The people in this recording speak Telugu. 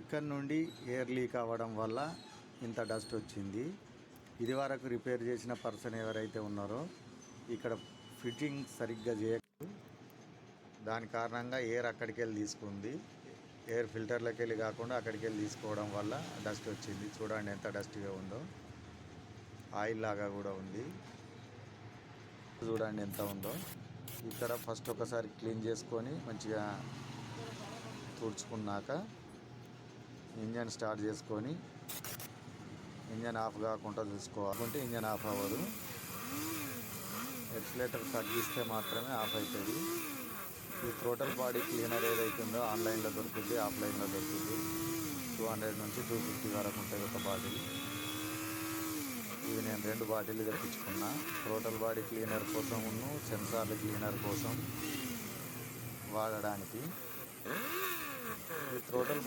ఇక్కడ నుండి ఎయిర్ లీక్ అవ్వడం వల్ల ఇంత డస్ట్ వచ్చింది. ఇది వరకు రిపేర్ చేసిన పర్సన్ ఎవరైతే ఉన్నారో ఇక్కడ ఫిట్టింగ్ సరిగ్గా చేయలేదు. దాని కారణంగా ఎయిర్ అక్కడికి వెళ్ళి తీసుకుంది. ఎయిర్ ఫిల్టర్లోకి వెళ్ళి కాకుండా అక్కడికి వెళ్ళి తీసుకోవడం వల్ల డస్ట్ వచ్చింది. చూడండి ఎంత డస్ట్గా ఉందో. ఆయిల్ లాగా కూడా ఉంది. చూడండి ఎంత ఉందో. ఇక్కడ ఫస్ట్ ఒకసారి క్లీన్ చేసుకొని మంచిగా తుడుచుకున్నాక ఇంజన్ స్టార్ట్ చేసుకొని ఇంజన్ ఆఫ్ కాకుండా చూసుకోవాలంటే ఇంజన్ ఆఫ్ అవ్వదు. ఎక్సిలేటర్ తగ్గిస్తే మాత్రమే ఆఫ్ అవుతుంది. ఈ థ్రోటల్ బాడీ క్లీనర్ ఏదైతుందో ఆన్లైన్లో దొరుకుతుంది, ఆఫ్లైన్లో దొరుకుతుంది. 200 నుంచి 250 వరకు ఉంటుంది ఒక బాటిల్. ఇవి నేను 2 బాటిల్ తెప్పించుకున్నా. థ్రోటల్ బాడీ క్లీనర్ కోసం సెన్సార్ల క్లీనర్ కోసం వాడడానికి. ఈ థ్రోటల్